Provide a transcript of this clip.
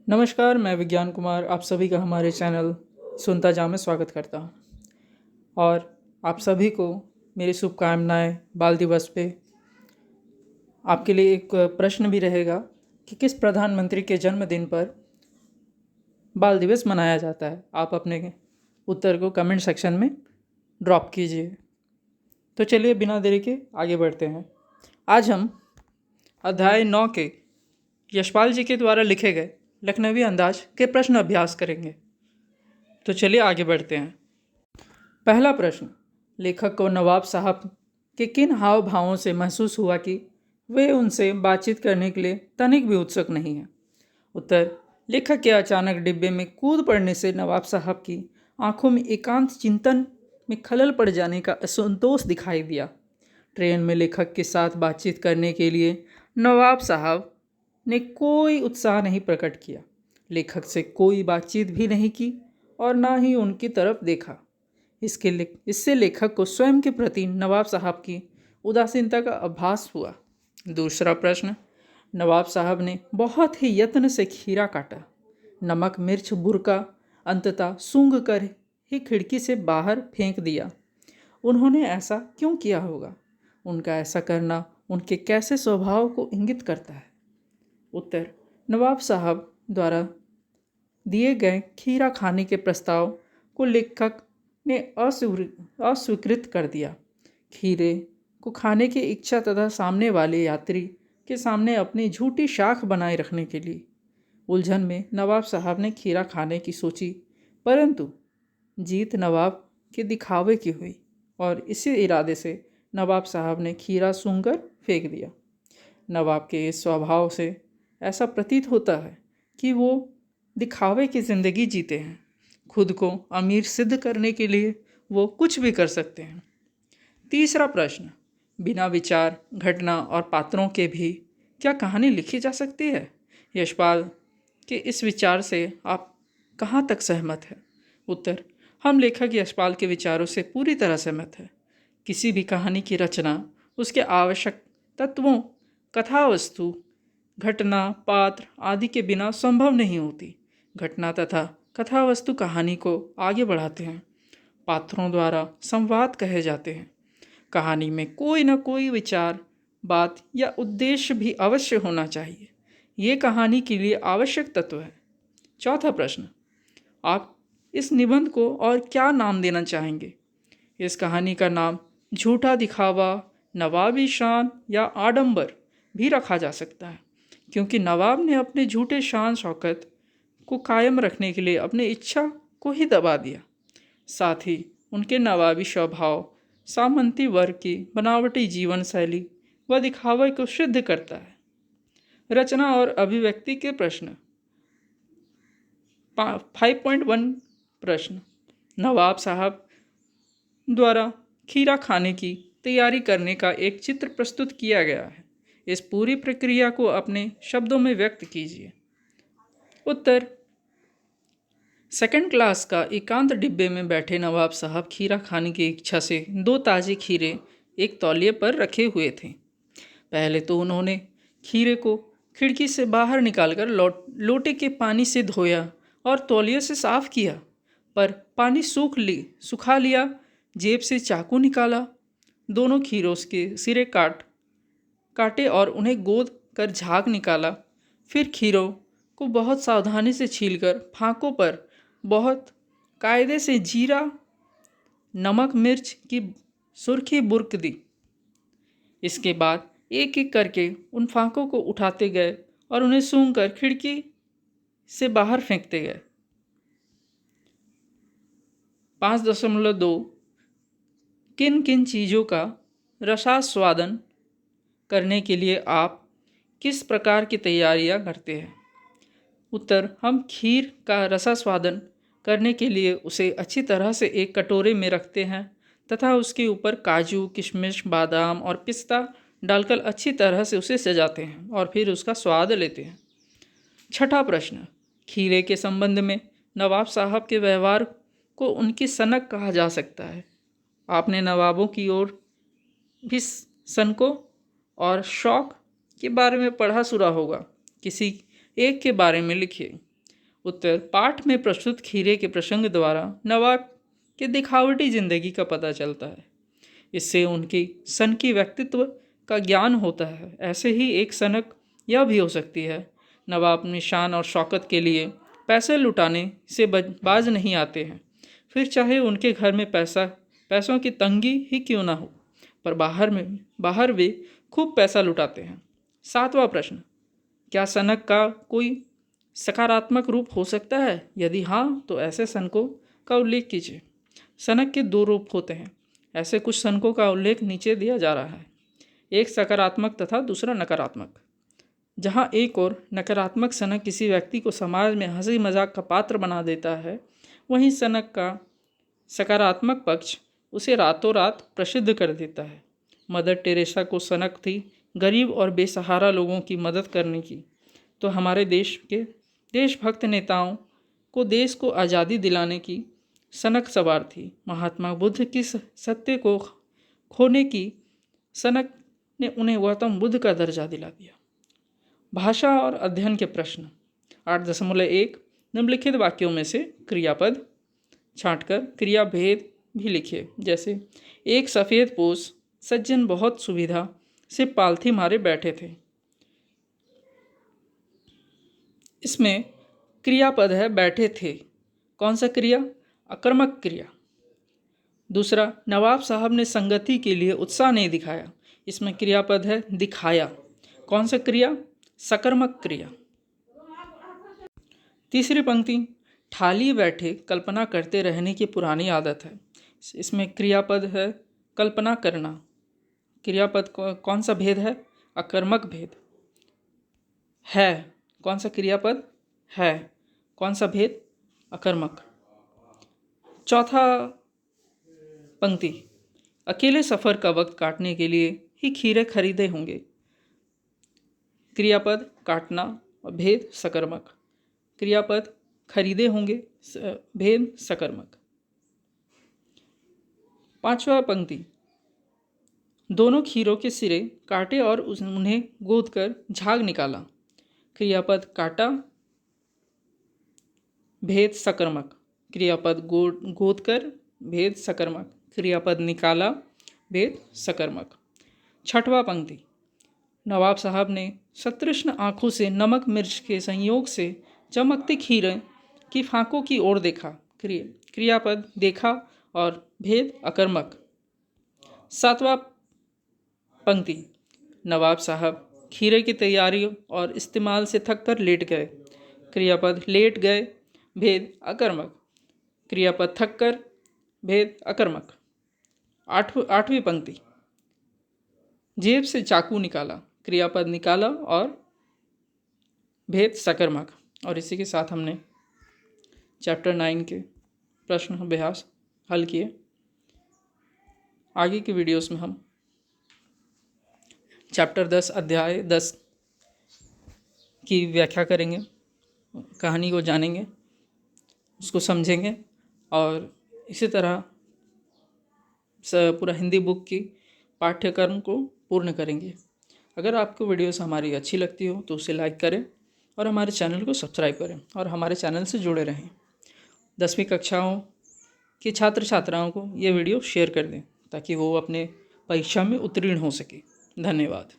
नमस्कार, मैं विज्ञान कुमार आप सभी का हमारे चैनल सुनता जा में स्वागत करता हूँ। और आप सभी को मेरी शुभकामनाएं बाल दिवस पे। आपके लिए एक प्रश्न भी रहेगा कि किस प्रधानमंत्री के जन्मदिन पर बाल दिवस मनाया जाता है। आप अपने उत्तर को कमेंट सेक्शन में ड्रॉप कीजिए। तो चलिए बिना देरी के आगे बढ़ते हैं। आज हम अध्याय 9 के यशपाल जी के द्वारा लिखे गए लखनवी अंदाज के प्रश्न अभ्यास करेंगे। तो चलिए आगे बढ़ते हैं। पहला प्रश्न, लेखक को नवाब साहब के किन हाव भावों से महसूस हुआ कि वे उनसे बातचीत करने के लिए तनिक भी उत्सुक नहीं हैं। उत्तर, लेखक के अचानक डिब्बे में कूद पड़ने से नवाब साहब की आंखों में एकांत चिंतन में खलल पड़ जाने का असंतोष दिखाई दिया। ट्रेन में लेखक के साथ बातचीत करने के लिए नवाब साहब ने कोई उत्साह नहीं प्रकट किया। लेखक से कोई बातचीत भी नहीं की और ना ही उनकी तरफ देखा। इससे लेखक को स्वयं के प्रति नवाब साहब की उदासीनता का आभास हुआ। दूसरा प्रश्न, नवाब साहब ने बहुत ही यत्न से खीरा काटा, नमक मिर्च बुरका, अंततः सूंघ कर ही खिड़की से बाहर फेंक दिया। उन्होंने ऐसा क्यों किया होगा? उनका ऐसा करना उनके कैसे स्वभाव को इंगित करता है? उत्तर, नवाब साहब द्वारा दिए गए खीरा खाने के प्रस्ताव को लेखक ने अस्वीकृत कर दिया। खीरे को खाने की इच्छा तथा सामने वाले यात्री के सामने अपनी झूठी शाख बनाए रखने के लिए उलझन में नवाब साहब ने खीरा खाने की सोची, परंतु जीत नवाब के दिखावे की हुई और इसी इरादे से नवाब साहब ने खीरा सूंघकर फेंक दिया। नवाब के इस स्वभाव से ऐसा प्रतीत होता है कि वो दिखावे की ज़िंदगी जीते हैं। खुद को अमीर सिद्ध करने के लिए वो कुछ भी कर सकते हैं। तीसरा प्रश्न, बिना विचार, घटना और पात्रों के भी क्या कहानी लिखी जा सकती है? यशपाल के इस विचार से आप कहाँ तक सहमत हैं? उत्तर, हम लेखक यशपाल के विचारों से पूरी तरह सहमत हैं। किसी भी कहानी की रचना उसके आवश्यक तत्वों, कथा वस्तु, घटना, पात्र आदि के बिना संभव नहीं होती। घटना तथा कथा वस्तु कहानी को आगे बढ़ाते हैं। पात्रों द्वारा संवाद कहे जाते हैं। कहानी में कोई न कोई विचार, बात या उद्देश्य भी अवश्य होना चाहिए। ये कहानी के लिए आवश्यक तत्व है। चौथा प्रश्न, आप इस निबंध को और क्या नाम देना चाहेंगे? इस कहानी का नाम झूठा दिखावा, नवाबी शान या आडंबर भी रखा जा सकता है, क्योंकि नवाब ने अपने झूठे शान शौकत को कायम रखने के लिए अपनी इच्छा को ही दबा दिया। साथ ही उनके नवाबी स्वभाव सामंती वर्ग की बनावटी जीवन शैली व दिखावे को सिद्ध करता है। रचना और अभिव्यक्ति के प्रश्न। 5.1 प्रश्न, नवाब साहब द्वारा खीरा खाने की तैयारी करने का एक चित्र प्रस्तुत किया गया है। इस पूरी प्रक्रिया को अपने शब्दों में व्यक्त कीजिए। उत्तर, सेकंड क्लास का एकांत डिब्बे में बैठे नवाब साहब खीरा खाने की इच्छा से 2 ताज़े खीरे एक तौलिए पर रखे हुए थे। पहले तो उन्होंने खीरे को खिड़की से बाहर निकालकर लोटे के पानी से धोया और तौलिए से साफ किया, पर पानी सुखा लिया। जेब से चाकू निकाला, दोनों खीरों के सिरे काटे और उन्हें गोद कर झाग निकाला। फिर खीरों को बहुत सावधानी से छीलकर फांकों पर बहुत कायदे से जीरा, नमक मिर्च की सुर्खी बुर्क दी। इसके बाद एक एक करके उन फांकों को उठाते गए और उन्हें सूंघकर खिड़की से बाहर फेंकते गए। 5.2 किन किन चीज़ों का रसास्वादन करने के लिए आप किस प्रकार की तैयारियां करते हैं? उत्तर, हम खीर का रसास्वादन करने के लिए उसे अच्छी तरह से एक कटोरे में रखते हैं तथा उसके ऊपर काजू, किशमिश, बादाम और पिस्ता डालकर अच्छी तरह से उसे सजाते हैं और फिर उसका स्वाद लेते हैं। छठा प्रश्न, खीरे के संबंध में नवाब साहब के व्यवहार को उनकी सनक कहा जा सकता है। आपने नवाबों की ओर भी सनकों और शौक के बारे में पढ़ा सुना होगा। किसी एक के बारे में लिखिए। उत्तर, पाठ में प्रस्तुत खीरे के प्रसंग द्वारा नवाब के दिखावटी जिंदगी का पता चलता है। इससे उनकी सन की व्यक्तित्व का ज्ञान होता है। ऐसे ही एक सनक यह भी हो सकती है, नवाब अपनी शान और शौकत के लिए पैसे लुटाने से बाज नहीं आते हैं, फिर चाहे उनके घर में पैसों की तंगी ही क्यों ना हो, पर बाहर वे खूब पैसा लुटाते हैं। 7वां प्रश्न, क्या सनक का कोई सकारात्मक रूप हो सकता है? यदि हाँ, तो ऐसे सनकों का उल्लेख कीजिए। सनक के 2 रूप होते हैं। ऐसे कुछ सनकों का उल्लेख नीचे दिया जा रहा है। एक सकारात्मक तथा दूसरा नकारात्मक। जहाँ एक और नकारात्मक सनक किसी व्यक्ति को समाज में हंसी मजाक का पात्र बना देता है, वहीं सनक का सकारात्मक पक्ष उसे रातों रात प्रसिद्ध कर देता है। मदर टेरेसा को सनक थी गरीब और बेसहारा लोगों की मदद करने की, तो हमारे देश के देशभक्त नेताओं को देश को आज़ादी दिलाने की सनक सवार थी। महात्मा बुद्ध की सत्य को खोने की सनक ने उन्हें गौतम बुद्ध का दर्जा दिला दिया। भाषा और अध्ययन के प्रश्न 8.1 निम्नलिखित वाक्यों में से क्रियापद छांटकर क्रिया भेद भी लिखिए। जैसे, एक सफ़ेद पोष सज्जन बहुत सुविधा से पालथी मारे बैठे थे। इसमें क्रियापद है बैठे थे। कौन सा क्रिया? अकर्मक क्रिया। दूसरा, नवाब साहब ने संगति के लिए उत्साह नहीं दिखाया। इसमें क्रियापद है दिखाया। कौन सा क्रिया? सकर्मक क्रिया। तीसरी पंक्ति, ठाली बैठे कल्पना करते रहने की पुरानी आदत है। इसमें क्रियापद है कल्पना करना। क्रियापद कौन सा भेद है? अकर्मक भेद। है, कौन सा क्रियापद? है। कौन सा भेद? अकर्मक। चौथा पंक्ति, अकेले सफ़र का वक्त काटने के लिए ही खीरे खरीदे होंगे। क्रियापद काटना और भेद सकर्मक। क्रियापद खरीदे होंगे, भेद सकर्मक। 5वां पंक्ति, दोनों खीरों के सिरे काटे और उन्हें गोद कर झाग निकाला। क्रियापद काटा, भेद सकर्मक। क्रियापद गोद कर, भेद सकर्मक। क्रियापद निकाला, भेद सकर्मक। 6वां पंक्ति, नवाब साहब ने सतृष्ण आंखों से नमक मिर्च के संयोग से चमकती खीरें की फांकों की ओर देखा। क्रियापद देखा और भेद अकर्मक। 7वां पंक्ति, नवाब साहब खीरे की तैयारी और इस्तेमाल से थक कर लेट गए। क्रियापद लेट गए, भेद अकर्मक। क्रियापद थक कर, भेद अकर्मक। 8वीं पंक्ति, जेब से चाकू निकाला। क्रियापद निकाला और भेद सकर्मक। और इसी के साथ हमने चैप्टर 9 के प्रश्न अभ्यास हल किए। आगे की वीडियोस में हम चैप्टर 10 अध्याय 10 की व्याख्या करेंगे, कहानी को जानेंगे, उसको समझेंगे और इसी तरह पूरा हिंदी बुक की पाठ्यक्रम को पूर्ण करेंगे। अगर आपको वीडियोस हमारी अच्छी लगती हो तो उसे लाइक करें और हमारे चैनल को सब्सक्राइब करें और हमारे चैनल से जुड़े रहें। 10वीं कक्षाओं के छात्र छात्राओं को ये वीडियो शेयर कर दें ताकि वो अपने परीक्षा में उत्तीर्ण हो सके। धन्यवाद।